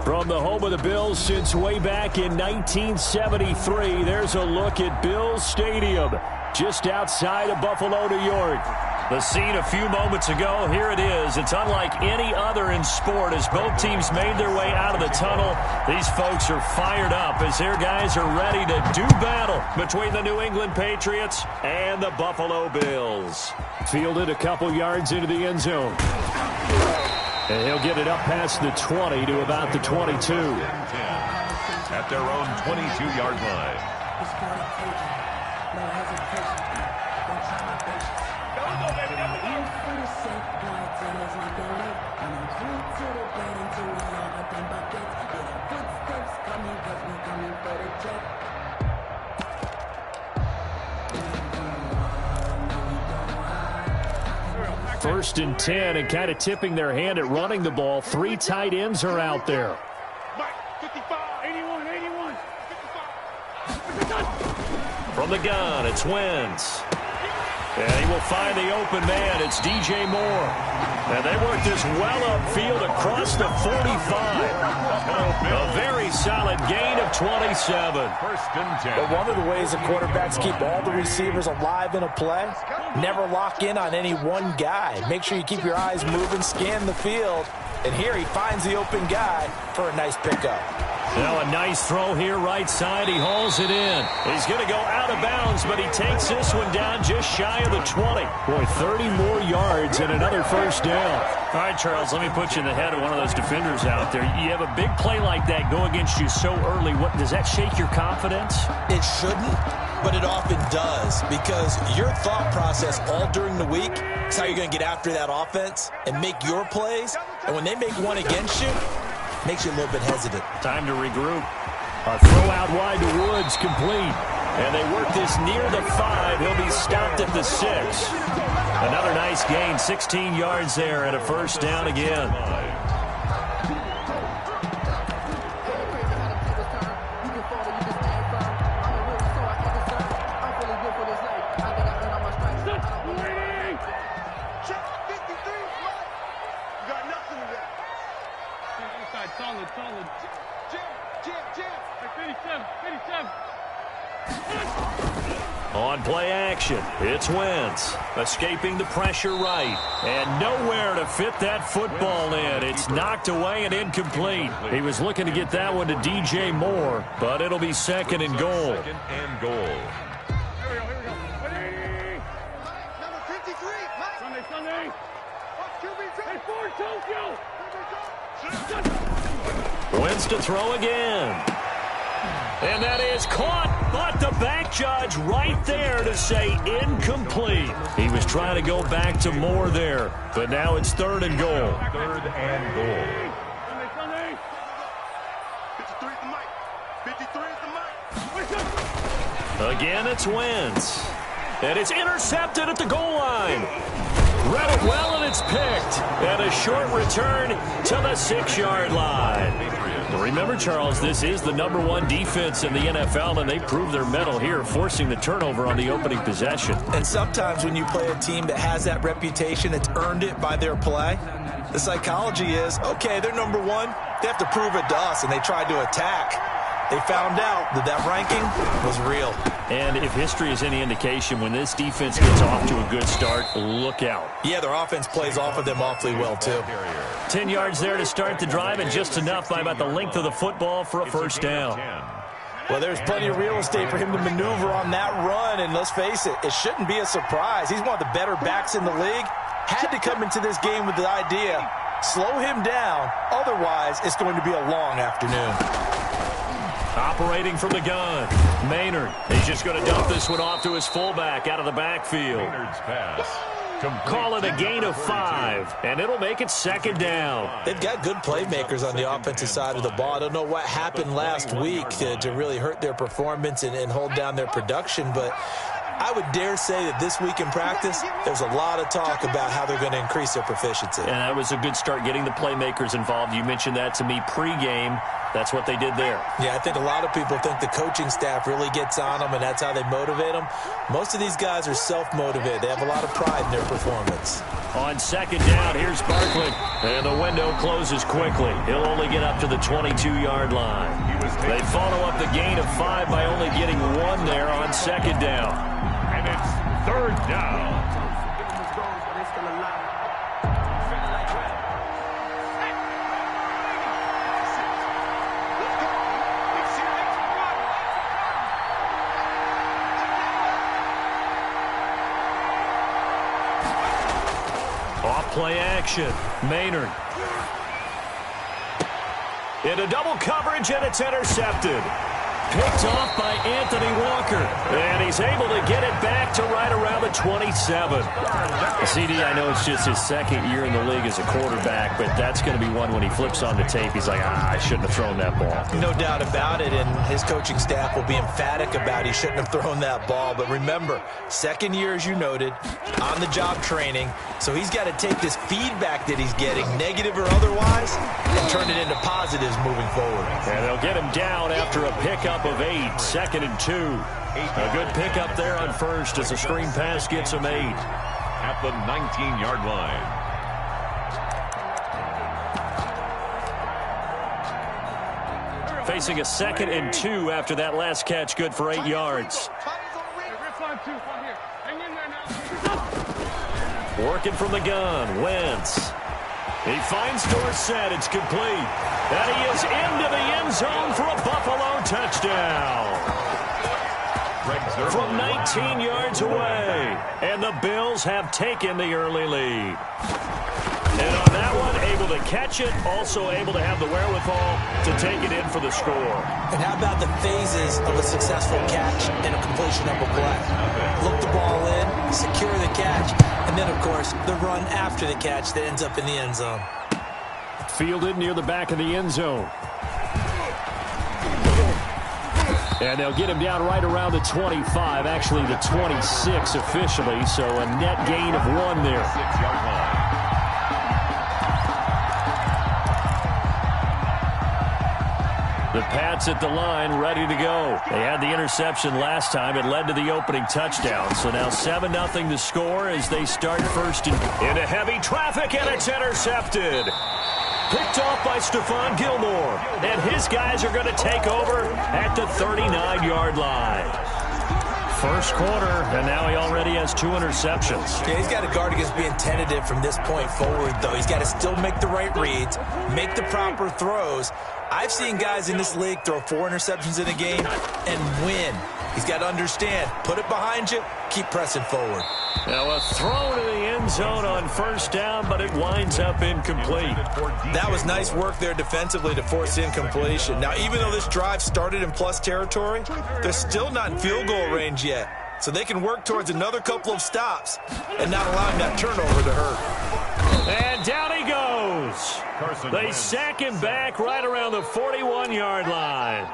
From the home of the Bills since way back in 1973, there's a look at Bills Stadium, just outside of Buffalo, New York. The scene a few moments ago, here it is. It's unlike any other in sport as both teams made their way out of the tunnel. These folks are fired up as their guys are ready to do battle between the New England Patriots and the Buffalo Bills. Fielded a couple yards into the end zone. And he'll get it up past the 20 to about the 22. At their own 22-yard line. First and 10, and kind of tipping their hand at running the ball. Three tight ends are out there. 55, 81, 81. 55. From the gun, it's Wentz. And he will find the open man. It's DJ Moore. And they work this well upfield across the 45. A very solid gain of 27. First and 10. But one of the ways the quarterbacks keep all the receivers alive in a play, never lock in on any one guy. Make sure you keep your eyes moving, scan the field. And here he finds the open guy for a nice pickup. Now a nice throw here, right side. He hauls it in. He's going to go out of bounds, but he takes this one down just shy of the 20. Boy, 30 more yards and another first down. All right, Charles, let me put you in the head of one of those defenders out there. You have a big play like that go against you so early. What does that shake your confidence? It shouldn't, but it often does, because your thought process all during the week is how you're going to get after that offense and make your plays. And when they make one against you, makes you a little bit hesitant. Time to regroup. A throw out wide to Woods, complete. And they work this near the 5. He'll be stopped at the 6. Another nice gain, 16 yards there and a first down again. Solid. Jam. 57. On play action, it's Wentz. Escaping the pressure right. And nowhere to fit that football in. It's knocked away and incomplete. He was looking to get that one to DJ Moore, but it'll be second and goal. Second and goal. Here we go. Ready? Number 53. Sunday. Hey, Ford, Tokyo. Wentz to throw again. And that is caught, but the back judge right there to say incomplete. He was trying to go back to Moore there, but now it's third and goal. Third and goal. Sunday. 53 is the mic. Again, it's Wentz. And it's intercepted at the goal line. Read it well, and it's picked. And a short return to the 6-yard line. Remember, Charles, this is the #1 defense in the NFL, and they prove their mettle here, forcing the turnover on the opening possession. And sometimes when you play a team that has that reputation, that's earned it by their play, the psychology is, okay, they're #1. They have to prove it to us, and they tried to attack. They found out that that ranking was real. And if history is any indication, when this defense gets off to a good start, look out. Yeah, their offense plays off of them awfully well, too. 10 yards there to start the drive, and just enough by about the length of the football for a first down. Well, there's plenty of real estate for him to maneuver on that run, and let's face it, it shouldn't be a surprise. He's one of the better backs in the league. Had to come into this game with the idea, slow him down, otherwise it's going to be a long afternoon. Operating from the gun, Maynard. He's just going to dump this one off to his fullback out of the backfield. Maynard's pass. Call it a gain of 5, and it'll make it second down. They've got good playmakers on the offensive side of the ball. I don't know what happened last week to really hurt their performance and hold down their production, but I would dare say that this week in practice, there's a lot of talk about how they're going to increase their proficiency. And that was a good start getting the playmakers involved. You mentioned that to me pregame. That's what they did there. Yeah, I think a lot of people think the coaching staff really gets on them, and that's how they motivate them. Most of these guys are self-motivated. They have a lot of pride in their performance. On second down, here's Barkley. And the window closes quickly. He'll only get up to the 22-yard line. They follow up the gain of 5 by only getting 1 there on second down. And it's third down. Play action. Maynard. Into double coverage, and it's intercepted. Picked off by Anthony Walker. And he's able to get it back to right around the 27. CD, I know it's just his second year in the league as a quarterback, but that's going to be one when he flips on the tape. He's like, I shouldn't have thrown that ball. No doubt about it, and his coaching staff will be emphatic about he shouldn't have thrown that ball. But remember, second year, as you noted, on-the-job training, so he's got to take this feedback that he's getting, negative or otherwise, and turn it into positives moving forward. And they'll get him down after a pickup of 8, 2nd and 2. A good pickup there on first as the screen pass gets him 8. At the 19-yard line. Facing a 2nd and 2 after that last catch, good for 8 yards. Working from the gun, Wentz. He finds Dorsett, it's complete. And he is into the end zone for a Buffalo touchdown. From 19 yards away. And the Bills have taken the early lead. And on that one, able to catch it, also able to have the wherewithal to take it in for the score. And how about the phases of a successful catch and a completion of a play? Look the ball in, secure the catch, and then, of course, the run after the catch that ends up in the end zone. Fielded near the back of the end zone. And they'll get him down right around the 25, actually the 26 officially, so a net gain of 1 there. 6-yard line. The Pats at the line, ready to go. They had the interception last time. It led to the opening touchdown. So now 7-0 to score as they start first into heavy traffic, and it's intercepted. Picked off by Stephon Gilmore. And his guys are going to take over at the 39-yard line. First quarter, and now he already has 2 interceptions. Yeah, he's got to guard against being tentative from this point forward, though. He's got to still make the right reads, make the proper throws. I've seen guys in this league throw 4 interceptions in a game and win. He's got to understand, put it behind you, keep pressing forward. Now a throw to the end zone on first down, but it winds up incomplete. That was nice work there defensively to force incompletion. Now, even though this drive started in plus territory, they're still not in field goal range yet. So they can work towards another couple of stops and not allowing that turnover to hurt. And down he goes. They sack him back right around the 41-yard line.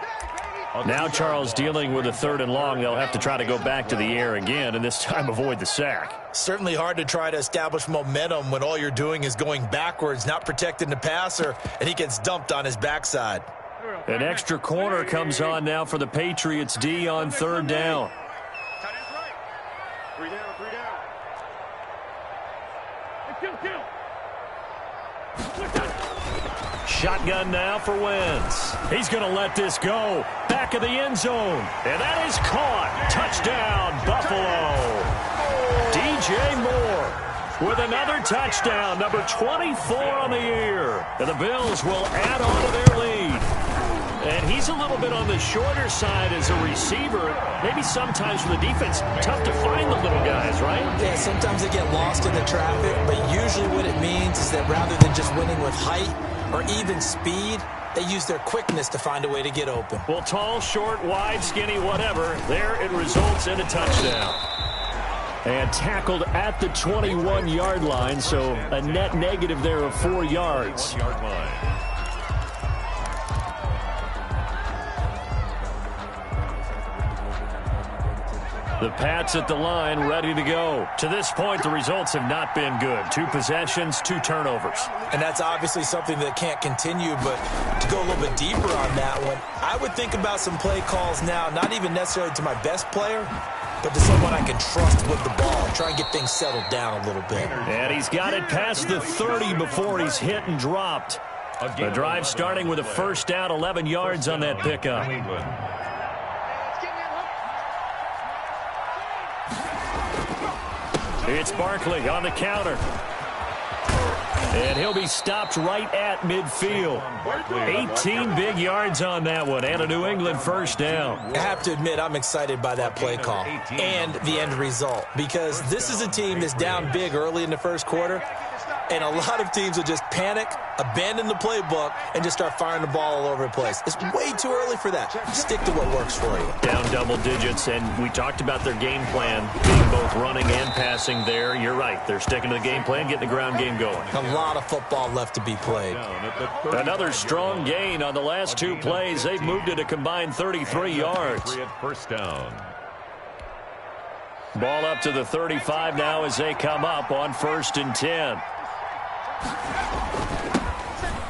Now Charles dealing with a 3rd and long. They'll have to try to go back to the air again, and this time avoid the sack. Certainly hard to try to establish momentum when all you're doing is going backwards, not protecting the passer, and he gets dumped on his backside. An extra corner comes on now for the Patriots D on 3rd down. Shotgun now for Wentz. He's going to let this go. Back of the end zone. And that is caught. Touchdown, Buffalo. DJ Moore with another touchdown. Number 24 on the year. And the Bills will add on to their lead. And he's a little bit on the shorter side as a receiver. Maybe sometimes for the defense, tough to find the little guys, right? Yeah, sometimes they get lost in the traffic, but usually what it means is that rather than just winning with height or even speed, they use their quickness to find a way to get open. Well, tall, short, wide, skinny, whatever, there it results in a touchdown. And tackled at the 21-yard line, so a net negative there of 4 yards. 1-yard line. The Pats at the line, ready to go. To this point, the results have not been good. 2 possessions, 2 turnovers. And that's obviously something that can't continue, but to go a little bit deeper on that one, I would think about some play calls now, not even necessarily to my best player, but to someone I can trust with the ball and try and get things settled down a little bit. And he's got it past the 30 before he's hit and dropped. The drive starting with a first down, 11 yards on that pickup. It's Barkley on the counter. And he'll be stopped right at midfield. 18 big yards on that one, and a New England first down. I have to admit, I'm excited by that play call and the end result, because this is a team that's down big early in the first quarter, and a lot of teams will just panic, abandon the playbook, and just start firing the ball all over the place. It's way too early for that. Stick to what works for you. Down double digits, and we talked about their game plan being both running and passing there. You're right. They're sticking to the game plan, getting the ground game going. A lot of football left to be played. Another strong gain on the last 2 plays. They've moved it a combined 33 yards. First down. Ball up to the 35 now as they come up on 1st and 10.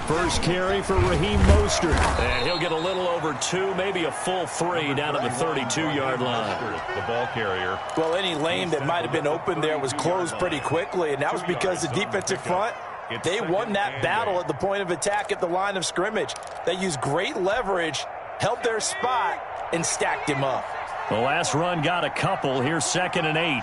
First carry for Raheem Mostert. And he'll get a little over 2, maybe a full 3 down to the 32-yard line. The ball carrier. Well, any lane that might have been open there was closed pretty quickly, and that was because the defensive front, they won that battle at the point of attack at the line of scrimmage. They used great leverage, held their spot, and stacked him up. The last run got a couple. Here's 2nd and 8.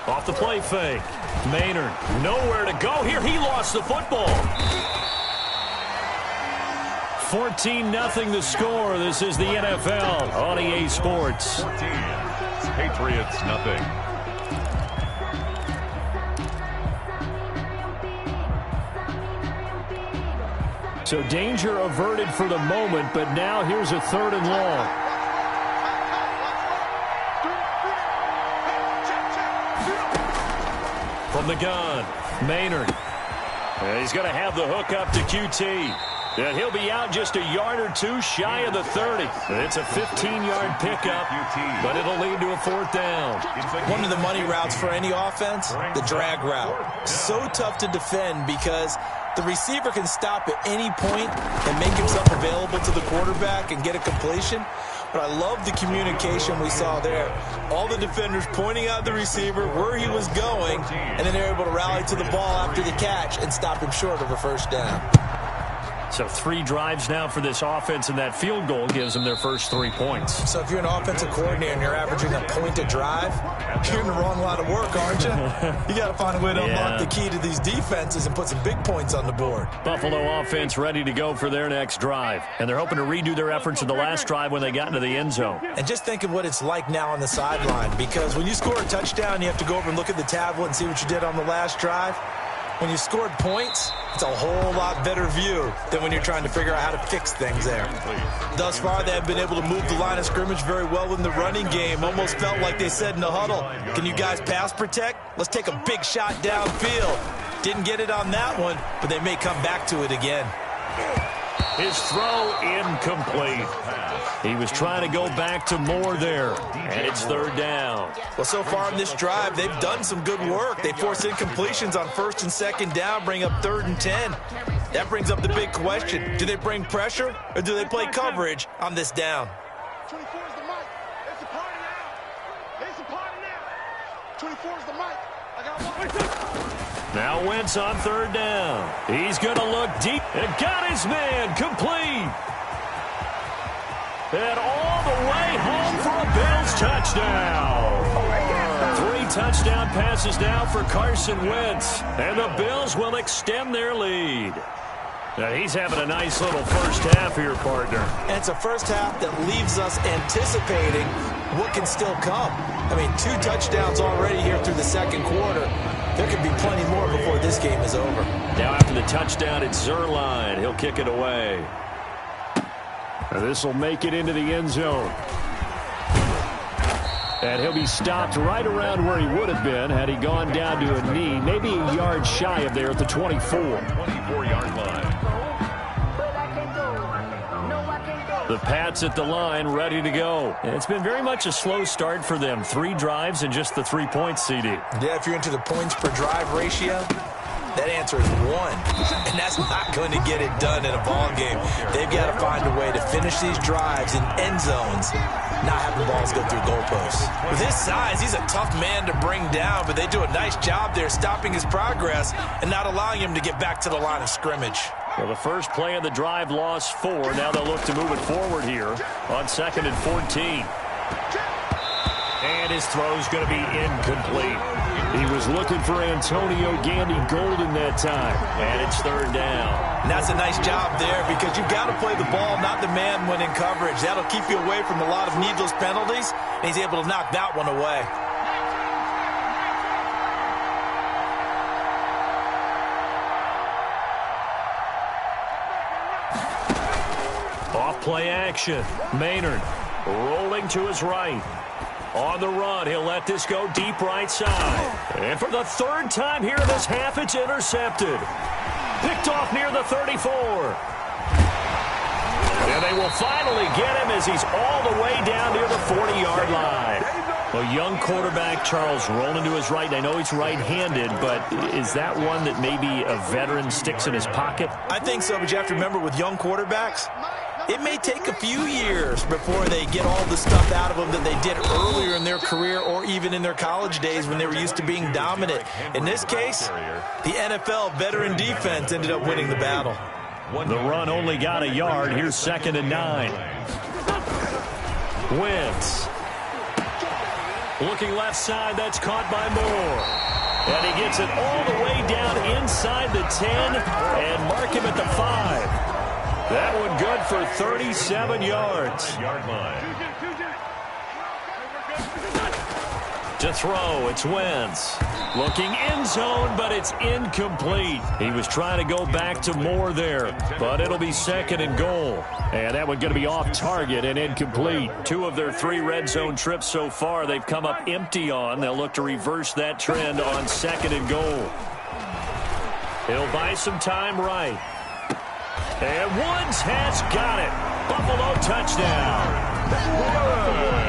Off the play fake. Maynard, nowhere to go here. He lost the football. 14-0 the score. This is the NFL on EA Sports. Patriots, nothing. So danger averted for the moment, but now here's a 3rd and long. From the gun, Maynard. And he's going to have the hook up to QT. And he'll be out just a yard or 2 shy of the 30. It's a 15-yard pickup, but it'll lead to a 4th down. One of the money routes for any offense, the drag route. So tough to defend because the receiver can stop at any point and make himself available to the quarterback and get a completion. But I love the communication we saw there. All the defenders pointing out the receiver, where he was going, and then they're able to rally to the ball after the catch and stop him short of a first down. So 3 drives now for this offense, and that field goal gives them their first 3 points. So if you're an offensive coordinator and you're averaging a point a drive, you're in the wrong line of work, aren't you? You got to find a way to unlock the key to these defenses and put some big points on the board. Buffalo offense ready to go for their next drive. And they're hoping to redo their efforts in the last drive when they got into the end zone. And just think of what it's like now on the sideline, because when you score a touchdown, you have to go over and look at the tablet and see what you did on the last drive. When you scored points, it's a whole lot better view than when you're trying to figure out how to fix things there. Thus far, they have been able to move the line of scrimmage very well in the running game. Almost felt like they said in the huddle, can you guys pass protect? Let's take a big shot downfield. Didn't get it on that one, but they may come back to it again. His throw incomplete. He was trying to go back to Moore there, and it's 3rd down. Well, so far in this drive, they've done some good work. They force incompletions on 1st and 2nd down, bring up 3rd and 10. That brings up the big question. Do they bring pressure, or do they play coverage on this down? 24 is the mic. It's a party now. It's a party now. 24 is the mic. I got one. Now Wentz on 3rd down. He's going to look deep and got his man complete. And all the way home for a Bills touchdown. 3 touchdown passes now for Carson Wentz. And the Bills will extend their lead. Now he's having a nice little first half here, partner. And it's a first half that leaves us anticipating what can still come. I mean, 2 touchdowns already here through the 2nd quarter. There could be plenty more before this game is over. Now after the touchdown, it's Zerline. He'll kick it away. This will make it into the end zone. And he'll be stopped right around where he would have been had he gone down to a knee, maybe a yard shy of there at the 24. 24-yard line. The Pats at the line, ready to go. It's been very much a slow start for them. 3 drives and just the 3 points, CD. Yeah, if you're into the points per drive ratio, that answer is 1. And that's not going to get it done in a ball game. They've got to find a way to finish these drives in end zones, not have the balls go through goalposts. With his size, he's a tough man to bring down, but they do a nice job there stopping his progress and not allowing him to get back to the line of scrimmage. Well, the first play of the drive lost 4. Now they'll look to move it forward here on 2nd and 14. And his throw's going to be incomplete. He was looking for Antonio Gandy Golden that time. And it's 3rd down. And that's a nice job there because you've got to play the ball, not the man when in coverage. That'll keep you away from a lot of needless penalties, and he's able to knock that one away. Off play action. Maynard rolling to his right. On the run, he'll let this go deep right side. And for the 3rd time here in this half, it's intercepted. Picked off near the 34. And they will finally get him as he's all the way down near the 40-yard line. A young quarterback, Charles, rolling to his right. I know he's right-handed, but is that one that maybe a veteran sticks in his pocket? I think so, but you have to remember with young quarterbacks, it may take a few years before they get all the stuff out of them that they did earlier in their career or even in their college days when they were used to being dominant. In this case, the NFL veteran defense ended up winning the battle. The run only got a yard. Here's 2nd and 9. Wentz. Looking left side, that's caught by Moore. And he gets it all the way down inside the 10 and mark him at the 5. That one good for 37 yards. To throw, it's Wentz. Looking end zone, but it's incomplete. He was trying to go back to Moore there, but it'll be 2nd and goal. And that one going to be off target and incomplete. 2 of their 3 red zone trips so far they've come up empty on. They'll look to reverse that trend on 2nd and goal. He'll buy some time right. And Woods has got it. Buffalo touchdown.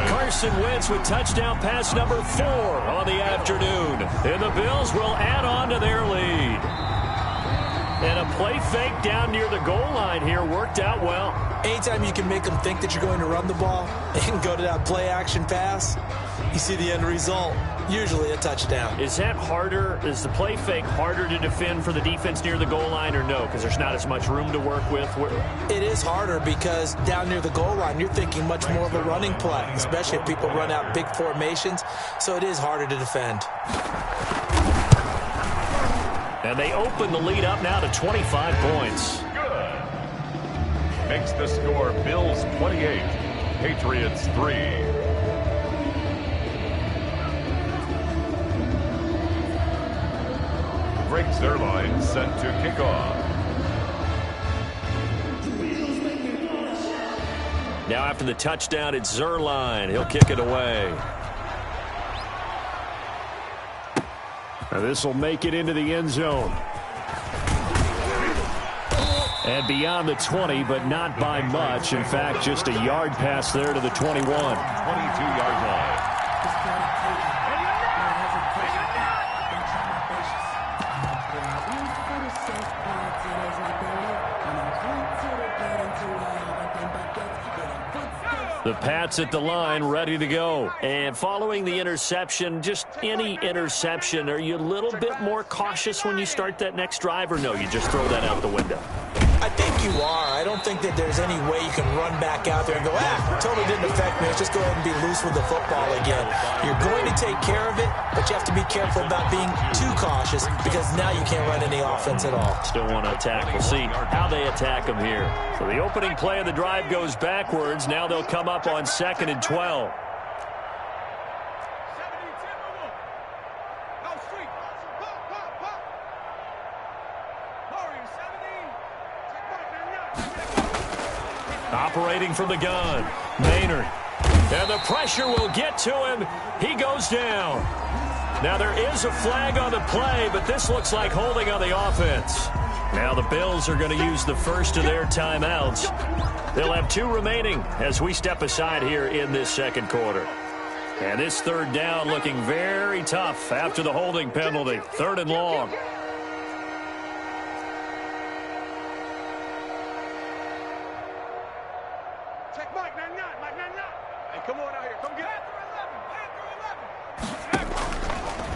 Carson Wentz with touchdown pass number 4 on the afternoon. And the Bills will add on to their lead. And a play fake down near the goal line here worked out well. Anytime you can make them think that you're going to run the ball and go to that play action pass, you see the end result. Usually a touchdown. Is that harder? Is the play fake harder to defend for the defense near the goal line or no? Because there's not as much room to work with? It is harder because down near the goal line, you're thinking much more of a running play, especially if people run out big formations. So it is harder to defend. And they open the lead up now to 25 points. Good. Makes the score Bills 28, Patriots 3. Greg Zuerlein set to kick off. Now after the touchdown, it's Zuerlein. He'll kick it away. Now this will make it into the end zone. And beyond the 20, but not by much. In fact, just a yard pass there to the 21. 22-yard line. The Pats at the line, ready to go. And following the interception, just any interception, are you a little bit more cautious when you start that next drive, or no, you just throw that out the window? I think you are. I don't think that there's any way you can run back out there and go, totally didn't affect me. Let's just go ahead and be loose with the football again. You're going to take care of it, but you have to be careful about being too cautious because now you can't run any offense at all. Still want to attack. We'll see how they attack them here. So the opening play of the drive goes backwards. Now they'll come up on 2nd and 12. Operating from the gun, Maynard And the pressure will get to him. He goes down. Now there is a flag on the play, but this looks like holding on the offense. Now the Bills are going to use the first of their timeouts. They'll have 2 remaining as we step aside here in this second quarter. And this third down looking very tough after the holding penalty. 3rd and long. Check Mike, 99, Mike, 99. Hey, come on out here. Come get it.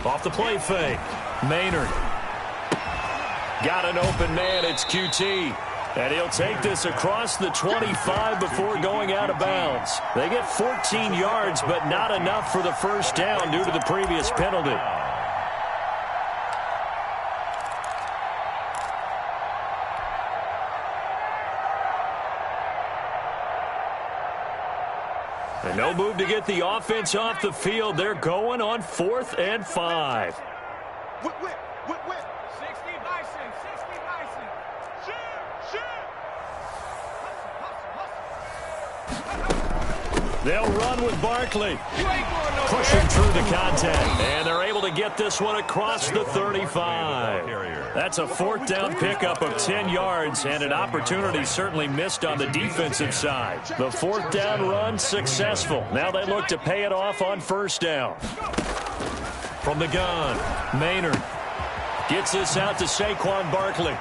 Off the play fake. Maynard. Got an open man. It's QT. And he'll take this across the 25 before going out of bounds. They get 14 yards, but not enough for the first down due to the previous penalty. And no move to get the offense off the field. They're going on 4th and 5. Whip. 60 Bison. Shoot. They'll run with Barkley. Pushing through the contact. And they're able to get this one across the 35. That's a 4th down pickup of 10 yards and an opportunity certainly missed on the defensive side. The 4th down run successful. Now they look to pay it off on 1st down. From the gun, Maynard gets this out to Saquon Barkley.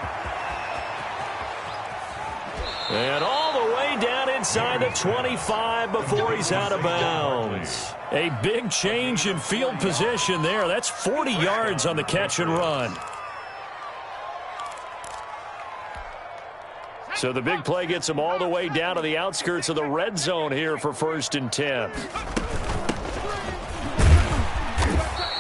And all the way down inside the 25 before he's out of bounds. A big change in field position there. That's 40 yards on the catch and run. So the big play gets him all the way down to the outskirts of the red zone here for 1st and 10.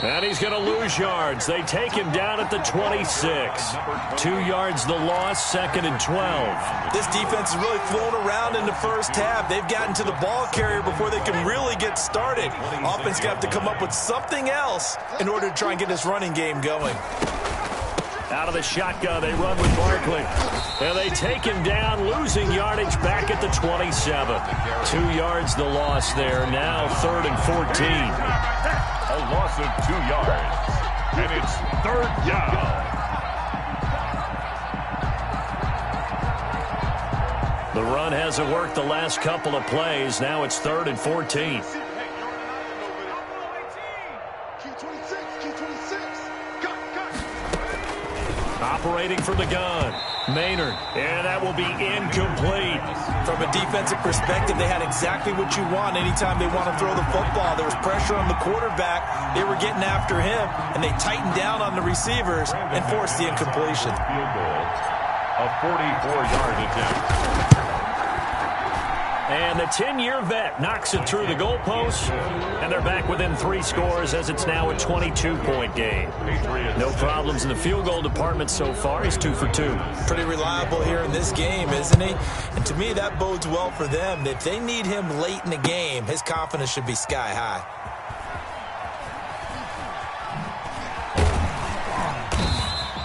And he's going to lose yards. They take him down at the 26. 2 yards the loss, 2nd and 12. This defense is really flown around in the first half. They've gotten to the ball carrier before they can really get started. Offense got to come up with something else in order to try and get this running game going. Out of the shotgun, they run with Barkley. And they take him down, losing yardage back at the 27. 2 yards the loss there. Now 3rd and 14. A loss of 2 yards. And it's 3rd down. The run hasn't worked the last couple of plays. Now it's 3rd and 14. Operating from the gun, Maynard, and that will be incomplete. From a defensive perspective, they had exactly what you want anytime they want to throw the football. There was pressure on the quarterback. They were getting after him, and they tightened down on the receivers and forced the incompletion. Field goal, a 44-yard attempt. And the 10-year vet knocks it through the goalpost, and they're back within 3 scores as it's now a 22-point game. No problems in the field goal department so far. He's 2 for 2. Pretty reliable here in this game, isn't he? And to me, that bodes well for them. If they need him late in the game, his confidence should be sky high.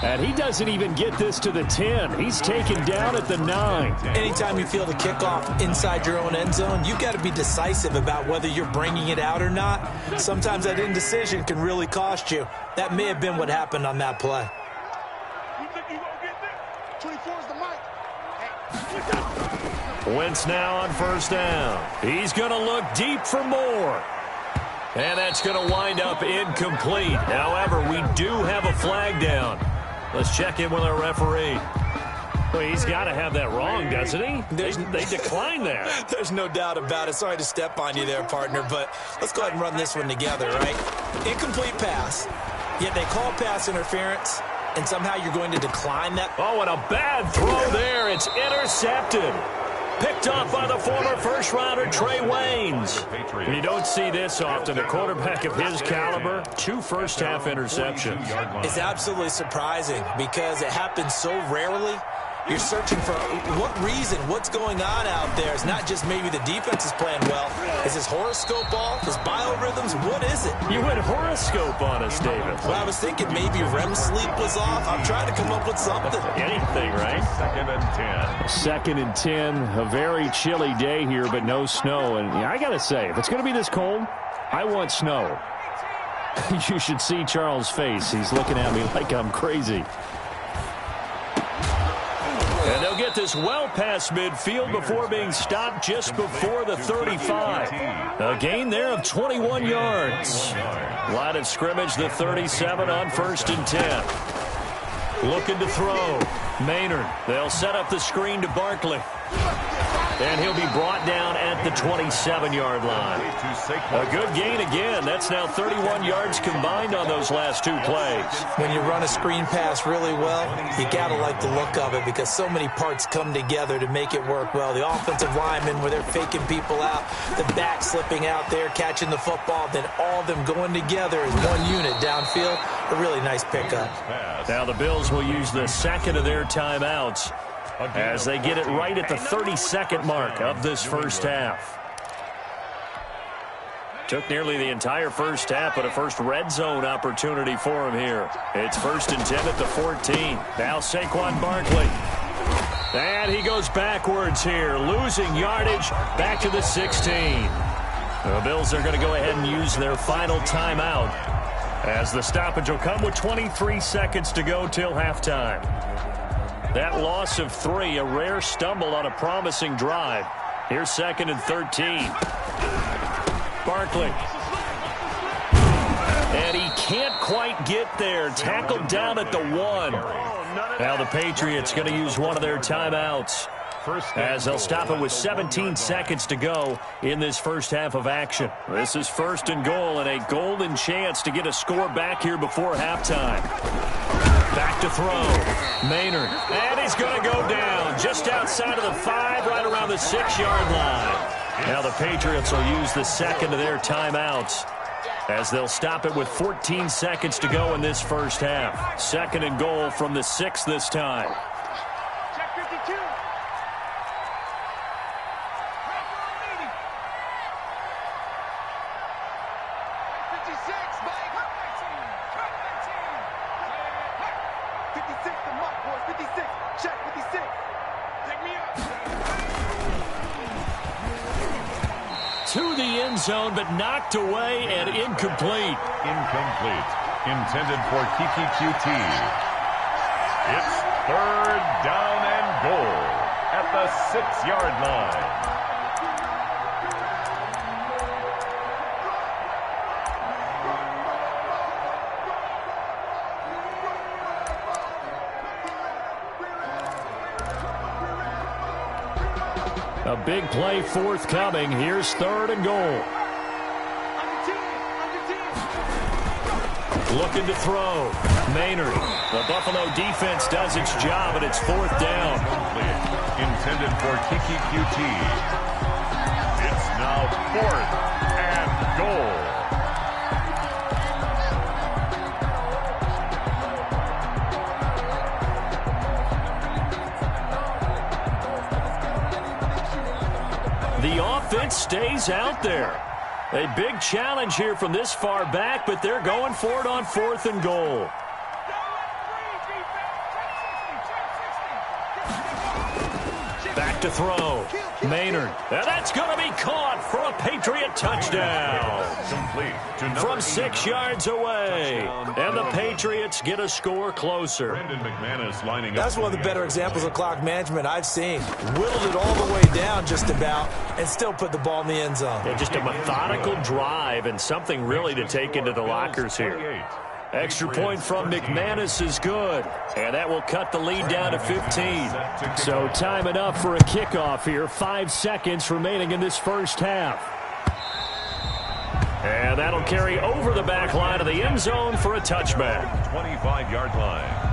And he doesn't even get this to the 10. He's taken down at the 9. Anytime you feel the kickoff inside your own end zone, you've got to be decisive about whether you're bringing it out or not. Sometimes that indecision can really cost you. That may have been what happened on that play. You think you won't get this? 24 is the mic. Wentz now on 1st down. He's going to look deep for more. And that's going to wind up incomplete. However, we do have a flag down. Let's check in with our referee. Well, he's got to have that wrong, doesn't he? They declined that. There's no doubt about it. Sorry to step on you there, partner, but let's go ahead and run this one together, right? Incomplete pass, yet they call pass interference, and somehow you're going to decline that. Oh, and a bad throw there. It's intercepted. Picked off by the former first-rounder Trey Waynes. You don't see this often. A quarterback of his caliber, 2 first-half interceptions. It's absolutely surprising because it happens so rarely. You're searching for what reason, what's going on out there. It's not just maybe the defense is playing well. Is his horoscope off? His biorhythms? What is it? You went horoscope on us, David. Well, I was thinking maybe REM sleep was off. I'm trying to come up with something. Anything, right? 2nd and 10. 2nd and 10. A very chilly day here, but no snow. And I got to say, if it's going to be this cold, I want snow. You should see Charles' face. He's looking at me like I'm crazy. And they'll get this well past midfield before being stopped just before the 35. A gain there of 21 yards. Line of scrimmage, the 37 on 1st and 10. Looking to throw. Maynard. They'll set up the screen to Barkley. And he'll be brought down at the 27-yard line. A good gain again. That's now 31 yards combined on those last 2 plays. When you run a screen pass really well, you got to like the look of it because so many parts come together to make it work well. The offensive linemen, where they're faking people out, the back slipping out there, catching the football, then all of them going together as one unit downfield. A really nice pickup. Now the Bills will use the second of their timeouts as they get it right at the 32nd mark of this first half. Took nearly the entire first half, but a first red zone opportunity for him here. It's 1st and 10 at the 14. Now Saquon Barkley. And he goes backwards here, losing yardage back to the 16. The Bills are going to go ahead and use their final timeout as the stoppage will come with 23 seconds to go till halftime. That loss of 3, a rare stumble on a promising drive. Here's 2nd and 13. Barkley. And he can't quite get there. Tackled down at the 1. Now the Patriots going to use one of their timeouts as they'll stop it with 17 seconds to go in this first half of action. This is 1st and goal and a golden chance to get a score back here before halftime. Back to throw. Maynard. And he's going to go down just outside of the 5, right around the 6-yard line. Now the Patriots will use the second of their timeouts as they'll stop it with 14 seconds to go in this first half. 2nd and goal from the 6 this time. Check 52. To the end zone, but knocked away and incomplete. Incomplete. Intended for Kiki QT. It's 3rd down and goal at the 6-yard line. A big play forthcoming. Here's 3rd and goal. Looking to throw. Maynard. The Buffalo defense does its job, and it's 4th down. Intended for Kiki QT. It's now 4th and goal. The offense stays out there. A big challenge here from this far back, but they're going for it on 4th and goal. Back to throw. Maynard. And that's going to be caught for a Patriot touchdown. Complete. From 6 yards away. And the Patriots get a score closer. Brendan McManus lining up. That's one of the better examples of clock management I've seen. Whittled it all the way down just about and still put the ball in the end zone. Yeah, just a methodical drive and something really to take into the lockers here. Extra point from McManus is good, and that will cut the lead down to 15. So time enough for a kickoff here. 5 seconds remaining in this first half. And that'll carry over the back line of the end zone for a touchback. 25-yard line.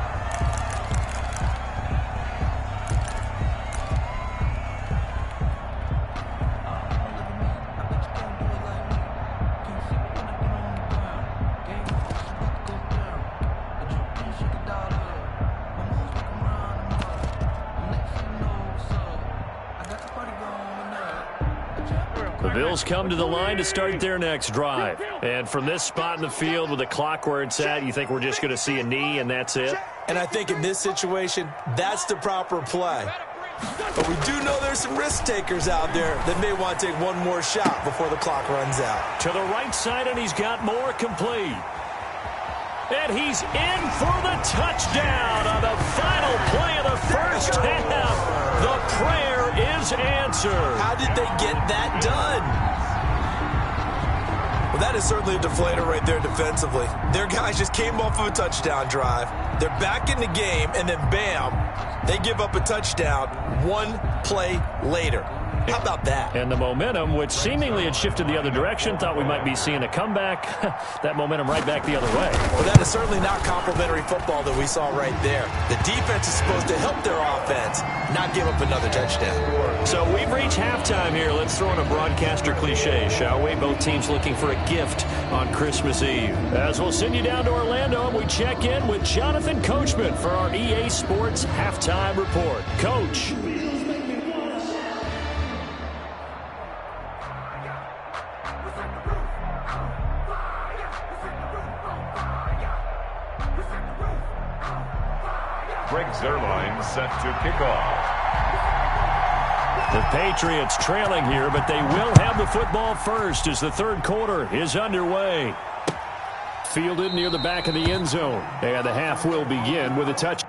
The Bills come to the line to start their next drive. And from this spot in the field with the clock where it's at, you think we're just going to see a knee and that's it? And I think in this situation, that's the proper play. But we do know there's some risk takers out there that may want to take one more shot before the clock runs out. To the right side, and he's got more complete. And he's in for the touchdown on the final play of the first half. The prayer is answered. How did they get that done? Well, that is certainly a deflator right there defensively. Their guys just came off of a touchdown drive. They're back in the game, and then bam, they give up a touchdown one play later. How about that? And the momentum, which seemingly had shifted the other direction, thought we might be seeing a comeback. That momentum right back the other way. Well, that is certainly not complimentary football that we saw right there. The defense is supposed to help their offense, not give up another touchdown. So we've reached halftime here. Let's throw in a broadcaster cliche, shall we? Both teams looking for a gift on Christmas Eve. As we'll send you down to Orlando, and we check in with Jonathan Coachman for our EA Sports Halftime Report. Coach. Greg Zerline set to kick off. The Patriots trailing here, but they will have the football first as the third quarter is underway. Fielded near the back of the end zone. And the half will begin with a touchdown.